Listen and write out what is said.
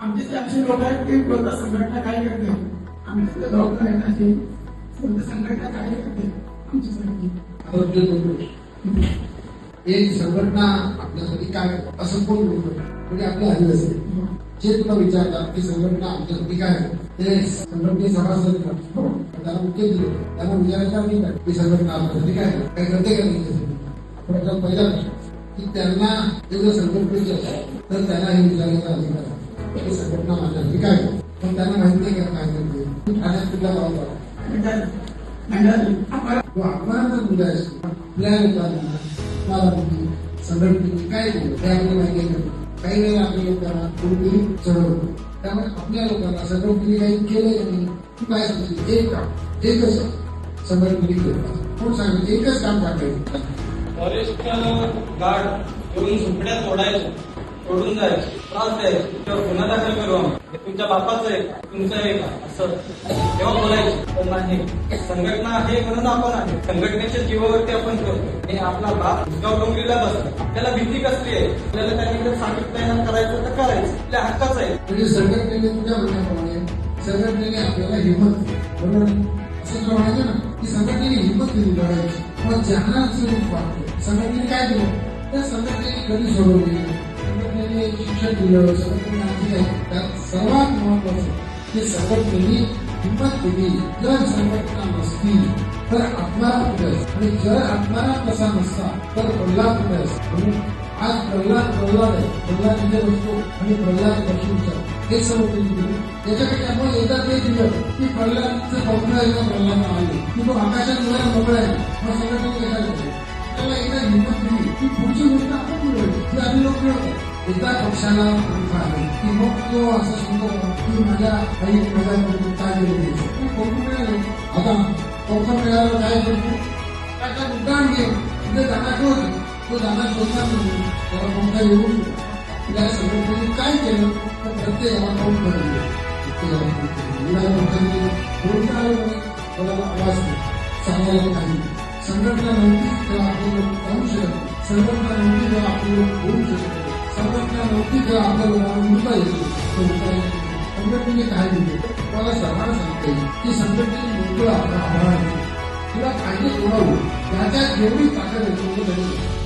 आमचे जे असे लोक आहेत की कोणता संघटना काय करते, आमचे जे लोक आहेत असे कोणत्या संघटना काय करते आमच्यासाठी. एक संघटना आपल्यासाठी काय असं कोण बोलतो म्हणजे आपल्या हल्ली असेल जे तुला विचारतात की संघटना आमच्यासाठी काय ते संघटने सभासद त्याला उत्तर दिले त्यांना विचारायचं नाही की संघटना आपल्यासाठी काय काय करते का नाही. आपण पहिला की त्यांना ते जर संघटनेचे असेल तर त्यांना हे विचारायचा अधिकार आहे की संघटना माझ्यासाठी काय पण त्यांना माहिती आहे का काय करते. ठाण्यात कुठला गाव अपमानाचा मुद्दा आहे आपल्या लोकांना संघटनेची काय केलं हे आपल्याला माहिती आहे. काही वेळेला आपल्या लोकांना कोणीतरी चढवतो त्यामुळे आपल्या लोकांना संघटनेने काही केलं नाही तू काय सांगते एक काम एकच संघटनेने केलं कोण सांगितलं एकच काम टाकायचं. फॉरेस्ट गार्ड येऊन झोपड्या तोडून जायचे त्रास द्यायचे गुन्हा दाखल करू आम्ही तुमच्या बापाचं आहे तुमचं आहे का असं तेव्हा बोलायचे. पण नाही संघटना आहे म्हणून आपण आहे संघटनेच्या जीवावरती आपण करतो आणि आपला बाप गाव डोंगरीला बसतो. आपल्याला भीती कसली आहे आपल्याला त्यांनी सांगितलं करायचं तर करायचं आपल्या हक्काच आहे. म्हणजे संघटनेने तुझ्या म्हणण्याप्रमाणे संघटनेने आपल्याला हिंमत दिली बरोबर असं तुला म्हणायचं ना की संघटनेने हिंमत दिली लढायची. मग ज्यांना संघटनेने काय दिलं त्या संघटनेने कधी सोडवली संघटनेने शिक्षण दिलं संघटनेने आणखी काय त्यात सर्वात महत्वाचं की संघटनेने हिंमत दिली. जर संघटना नसती तर आत्मारा कुठे आणि जर आत्मारा कसा नसता तर प्रल्हाद कुठे असतो. आज प्रल्हाद आहे प्रल्हाद तिथे बसतो आणि प्रल्हाद बसून हे सर्व दिलं त्याच्यापेक्षा मग एकदा ते दिलं की प्रल्हादचं पत्र एकदा प्रल्हाद आले की तो आकाशात जरा मोकळा आहे मग संघटनेने कशाला त्याला एकदा हिंमत दिली की पुढची गोष्ट आपण मिळवली की आम्ही लोक मिळवतो. एकदा पक्षाला आले की मग तो असं सांगतो की माझ्या काही माझ्या काय केलं तू कोण मिळाले आता पक्ष मिळालं काय करतो त्याचा उड्डाण घे तिथे जागा शोध तो जागा शोधणार नाही त्याला कोणता येऊ त्या संघटनेने काय केलं तर प्रत्येकाला पाऊल पडले त्याला आवाज सांगायला काही संघटना नव्हती तेव्हा आपले लोक जाऊ शकत संघटना नव्हती तेव्हा आपले लोक बोलू शकत संघटना नव्हती तेव्हा आपल्या लोकांना मुद्दा येतो. संघटनेने काय दिले मला सर्वांना सांगता येईल की संघटनेने मोकळं आपलं आभार तुला पाहिजे तोडावं त्याच्यात जेवढी ताकद आहे तेवढं